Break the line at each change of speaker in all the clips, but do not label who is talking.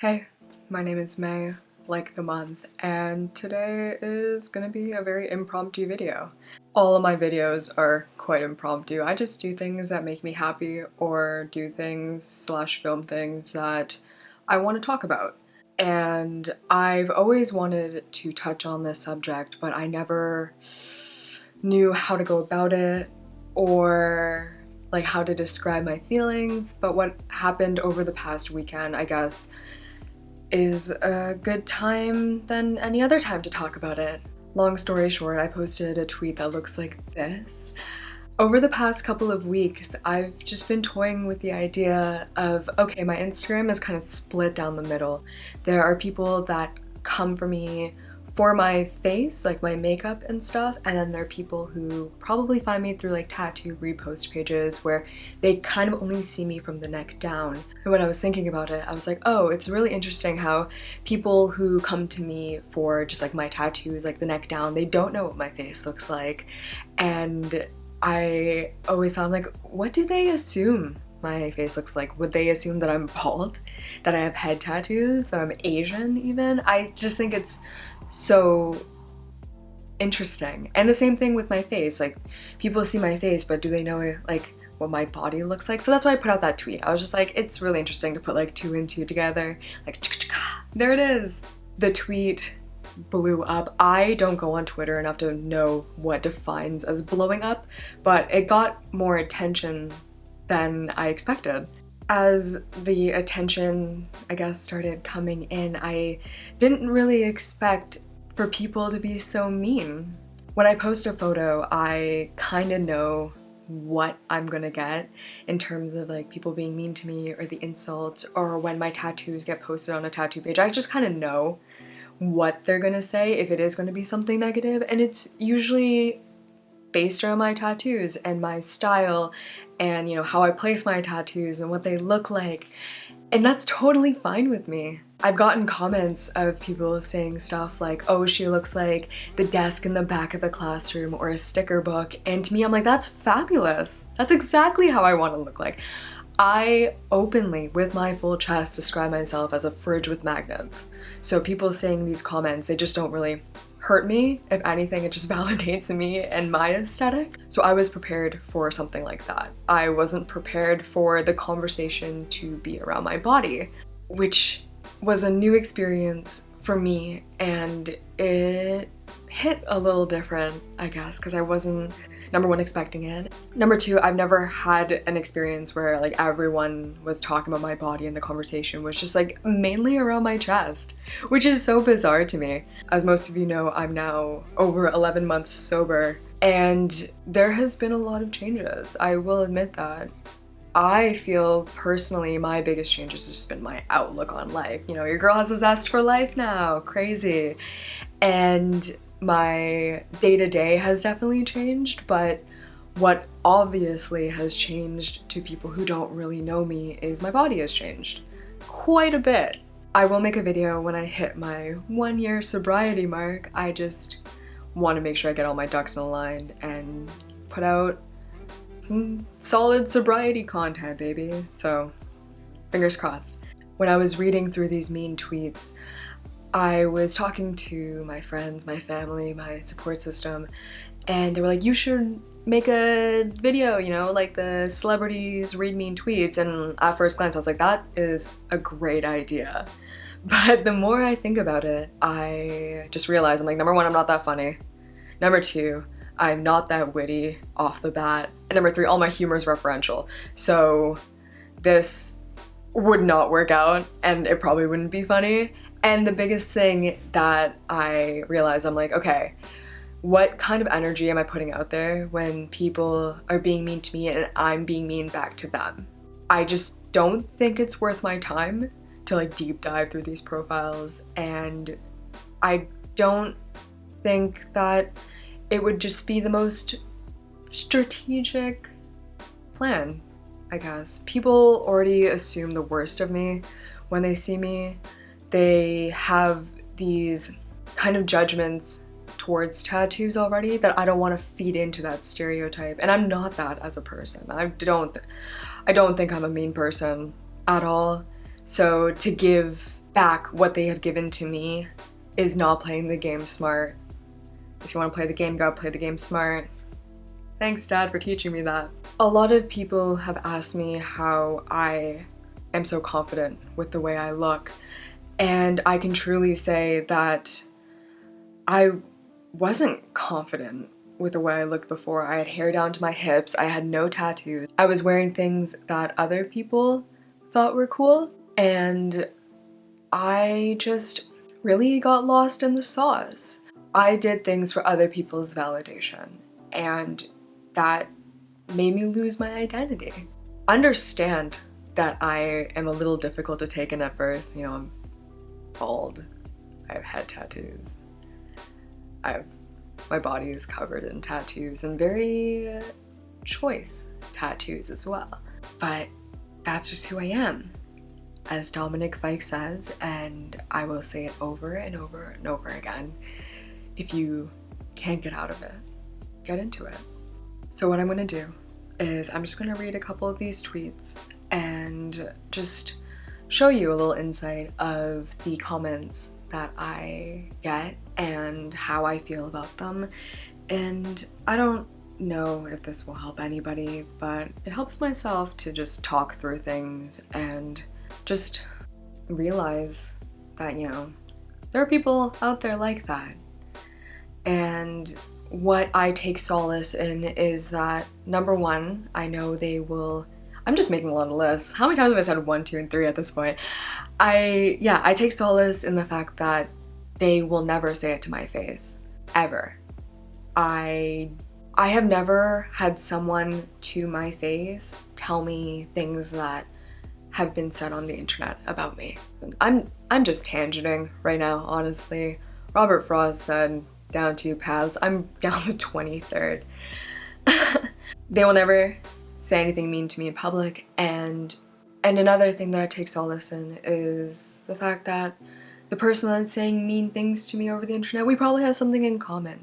Hey, my name is May, like the month, and today is gonna be a very impromptu video. All of my videos are quite impromptu. I just do things that make me happy or do things slash film things that I want to talk about. And I've always wanted to touch on this subject, but I never knew how to go about it or like how to describe my feelings. But what happened over the past weekend, I guess, is a good time than any other time to talk about it. Long story short, I posted a tweet that looks like this. Over the past couple of weeks, I've just been toying with the idea of, okay, my Instagram is kind of split down the middle. There are people that come for me for my face, like my makeup and stuff, and then there are people who probably find me through like tattoo repost pages where they kind of only see me from the neck down. And when I was thinking about it, I was like, oh, it's really interesting how people who come to me for just like my tattoos, like the neck down, they don't know what my face looks like. And I always thought, like, what do they assume my face looks like? Would they assume that I'm bald? That I have head tattoos? That I'm Asian even? I just think it's so interesting. And the same thing with my face. Like, people see my face, but do they know like what my body looks like? So that's why I put out that tweet. I was just like, it's really interesting to put like two and two together. Like, there it is. The tweet blew up. I don't go on Twitter enough to know what defines as blowing up, but it got more attention than I expected. As the attention, I guess, started coming in, I didn't really expect for people to be so mean. When I post a photo, I kind of know what I'm gonna get in terms of like people being mean to me or the insults, or when my tattoos get posted on a tattoo page, I just kind of know what they're gonna say if it is gonna be something negative, and it's usually based around my tattoos and my style and, you know, how I place my tattoos and what they look like. And that's totally fine with me. I've gotten comments of people saying stuff like, oh, she looks like the desk in the back of the classroom or a sticker book. And to me, I'm like, that's fabulous. That's exactly how I want to look like. I openly, with my full chest, describe myself as a fridge with magnets. So people saying these comments, they just don't really hurt me. If anything, it just validates me and my aesthetic. So I was prepared for something like that. I wasn't prepared for the conversation to be around my body, which was a new experience for me, and it hit a little different, I guess, because I wasn't, number one, expecting it. Number two, I've never had an experience where like everyone was talking about my body and the conversation was just like mainly around my chest, which is so bizarre to me. As most of you know, I'm now over 11 months sober, and there has been a lot of changes. I will admit that. I feel personally my biggest change has just been my outlook on life. You know, your girl has a zest for life now, crazy. And my day-to-day has definitely changed, but what obviously has changed to people who don't really know me is my body has changed quite a bit. I will make a video when I hit my 1-year sobriety mark. I just want to make sure I get all my ducks in a line and put out some solid sobriety content, baby. So, fingers crossed. When I was reading through these mean tweets, I was talking to my friends, my family, my support system, and they were like, you should make a video, you know, like the celebrities read mean tweets. And at first glance, I was like, that is a great idea. But the more I think about it, I just realized, I'm like, number one, I'm not that funny. Number two, I'm not that witty off the bat. And number three, all my humor is referential. So this would not work out and it probably wouldn't be funny. And the biggest thing that I realized, I'm like, okay, what kind of energy am I putting out there when people are being mean to me and I'm being mean back to them? I just don't think it's worth my time to like deep dive through these profiles, and I don't think that it would just be the most strategic plan, I guess. People already assume the worst of me when they see me. They have these kind of judgments towards tattoos already that I don't want to feed into that stereotype. And I'm not that as a person. I don't think I'm a mean person at all. So to give back what they have given to me is not playing the game smart. If you want to play the game, gotta play the game smart. Thanks, Dad, for teaching me that. A lot of people have asked me how I am so confident with the way I look, and I can truly say that I wasn't confident with the way I looked before. I had hair down to my hips, I had no tattoos. I was wearing things that other people thought were cool, and I just really got lost in the sauce. I did things for other people's validation, and that made me lose my identity. Understand that I am a little difficult to take in at first. You know, I'm bald, I have head tattoos, my body is covered in tattoos, and very choice tattoos as well. But that's just who I am. As Dominic Fike says, and I will say it over and over and over again, if you can't get out of it, get into it. So what I'm gonna do is I'm just gonna read a couple of these tweets and just show you a little insight of the comments that I get and how I feel about them. And I don't know if this will help anybody, but it helps myself to just talk through things and just realize that, you know, there are people out there like that. And what I take solace in is that, number one, I know they will, I'm just making a lot of lists. How many times have I said 1, 2, and 3 at this point? I take solace in the fact that they will never say it to my face, ever. I have never had someone to my face tell me things that have been said on the internet about me. I'm just tangenting right now, honestly. Robert Frost said, down 2 paths. I'm down the 23rd. They will never say anything mean to me in public, and another thing that I take solace in is the fact that the person that's saying mean things to me over the internet, we probably have something in common.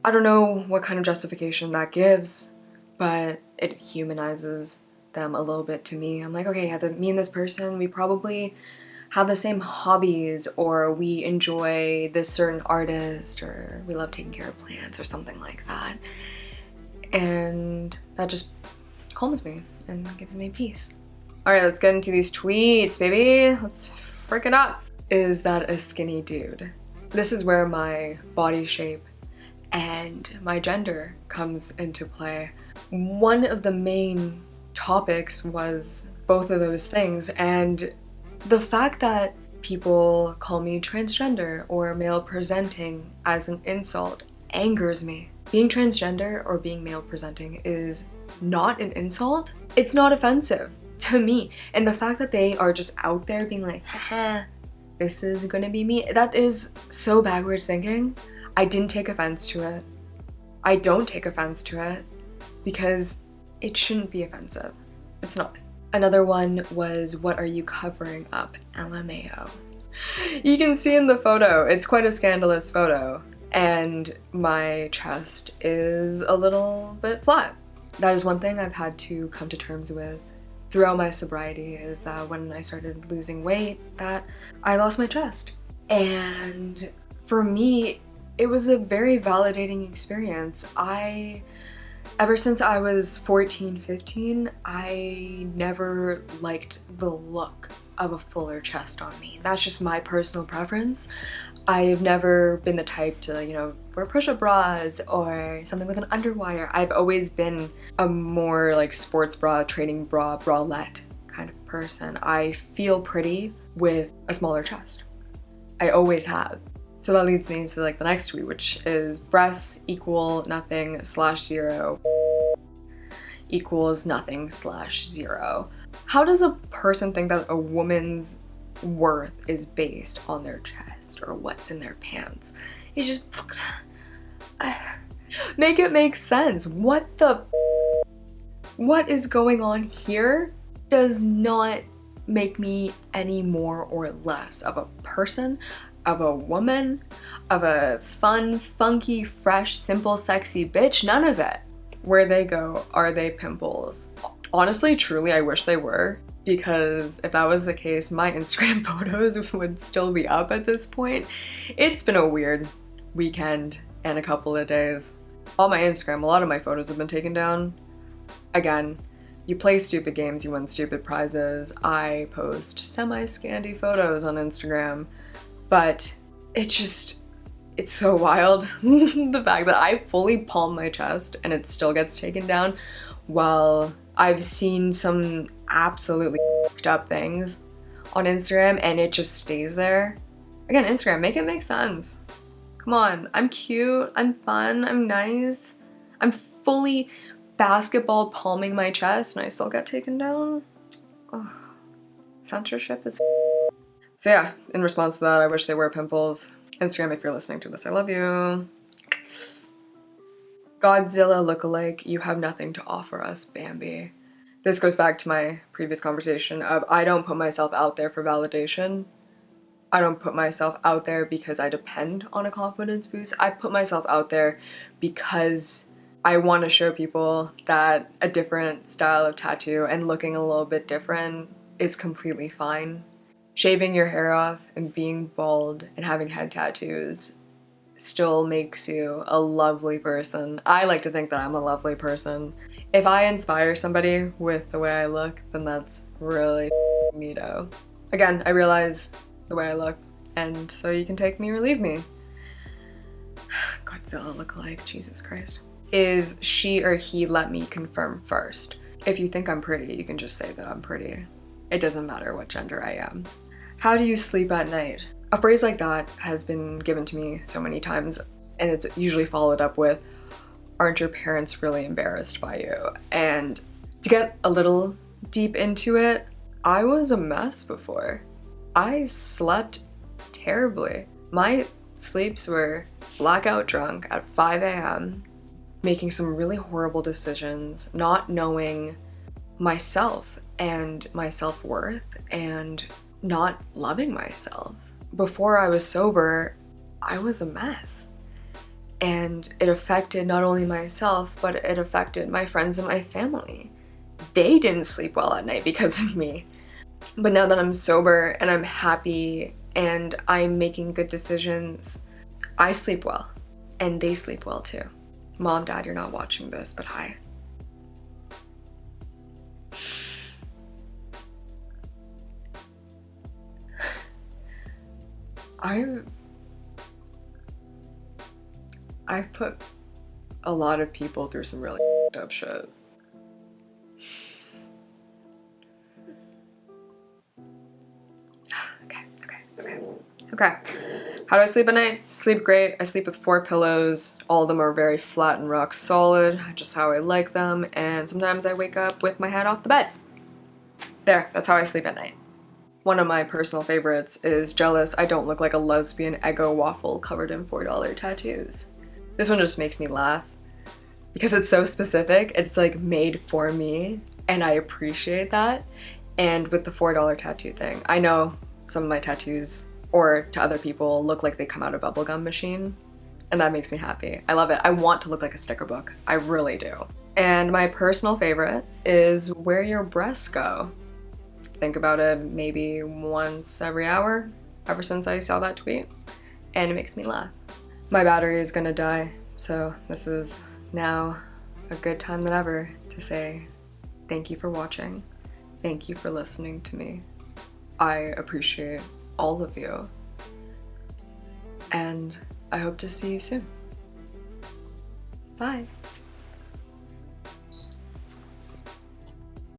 I don't know what kind of justification that gives, but it humanizes them a little bit to me. I'm like, okay, yeah, me and this person, we probably have the same hobbies, or we enjoy this certain artist, or we love taking care of plants or something like that. And that just calms me and gives me peace. All right, let's get into these tweets, baby. Let's frick it up. Is that a skinny dude? This is where my body shape and my gender comes into play. One of the main topics was both of those things, and the fact that people call me transgender or male presenting as an insult angers me. Being transgender or being male presenting is not an insult. It's not offensive to me. And the fact that they are just out there being like, haha, this is gonna be me, that is so backwards thinking. I didn't take offense to it. I don't take offense to it because it shouldn't be offensive. It's not. Another one was, what are you covering up? LMAO. You can see in the photo, it's quite a scandalous photo, and my chest is a little bit flat. That is one thing I've had to come to terms with throughout my sobriety, is that when I started losing weight, that I lost my chest. And for me, it was a very validating experience. Ever since I was 14, 15, I never liked the look of a fuller chest on me. That's just my personal preference. I've never been the type to, you know, wear push-up bras or something with an underwire. I've always been a more like sports bra, training bra, bralette kind of person. I feel pretty with a smaller chest. I always have. So that leads me to like the next tweet, which is breasts equal nothing slash 0 equals nothing slash 0. How does a person think that a woman's worth is based on their chest or what's in their pants? You just make it make sense. What is going on here does not make me any more or less of a person, of a woman, of a fun, funky, fresh, simple, sexy bitch. None of it. Where they go, are they pimples? Honestly, truly, I wish they were. because if that was the case, my Instagram photos would still be up at this point. It's been a weird weekend and a couple of days. On my Instagram, a lot of my photos have been taken down. Again, you play stupid games, you win stupid prizes. I post semi-scandy photos on Instagram, but it's so wild. The fact that I fully palm my chest and it still gets taken down, while I've seen some absolutely fucked up things on Instagram and it just stays there. Again, Instagram, make it make sense. Come on, I'm cute, I'm fun, I'm nice. I'm fully basketball palming my chest and I still get taken down. Oh, censorship is. So yeah, in response to that, I wish they were pimples. Instagram, if you're listening to this, I love you. Godzilla lookalike, you have nothing to offer us, Bambi. This goes back to my previous conversation of I don't put myself out there for validation. I don't put myself out there because I depend on a confidence boost. I put myself out there because I want to show people that a different style of tattoo and looking a little bit different is completely fine. Shaving your hair off and being bald and having head tattoos still makes you a lovely person. I like to think that I'm a lovely person. If I inspire somebody with the way I look, then that's really neato. Again, I realize the way I look, and so you can take me or leave me. Godzilla lookalike, Jesus Christ. Is she or he let me confirm first? If you think I'm pretty, you can just say that I'm pretty. It doesn't matter what gender I am. How do you sleep at night? A phrase like that has been given to me so many times, and it's usually followed up with, aren't your parents really embarrassed by you? And to get a little deep into it, I was a mess before. I slept terribly. My sleeps were blackout drunk at 5 a.m., making some really horrible decisions, not knowing myself and my self-worth, and not loving myself. Before I was sober, I was a mess. And it affected not only myself, but it affected my friends and my family. They didn't sleep well at night because of me. But now that I'm sober and I'm happy and I'm making good decisions, I sleep well. And they sleep well too. Mom, Dad, you're not watching this, but hi. I've put a lot of people through some really up shit. Okay. How do I sleep at night? Sleep great. I sleep with 4 pillows. All of them are very flat and rock solid, just how I like them. And sometimes I wake up with my head off the bed. There, that's how I sleep at night. One of my personal favorites is Jealous, I don't look like a lesbian Eggo waffle covered in $4 tattoos. This one just makes me laugh because it's so specific. It's like made for me and I appreciate that. And with the $4 tattoo thing, I know some of my tattoos or to other people look like they come out of a bubblegum machine, and that makes me happy. I love it. I want to look like a sticker book. I really do. And my personal favorite is Where Your Breasts Go. Think about it maybe once every hour ever since I saw that tweet, and it makes me laugh. My battery is gonna die, so this is now a good time than ever to say thank you for watching. Thank you for listening to me. I appreciate all of you, and I hope to see you soon. Bye.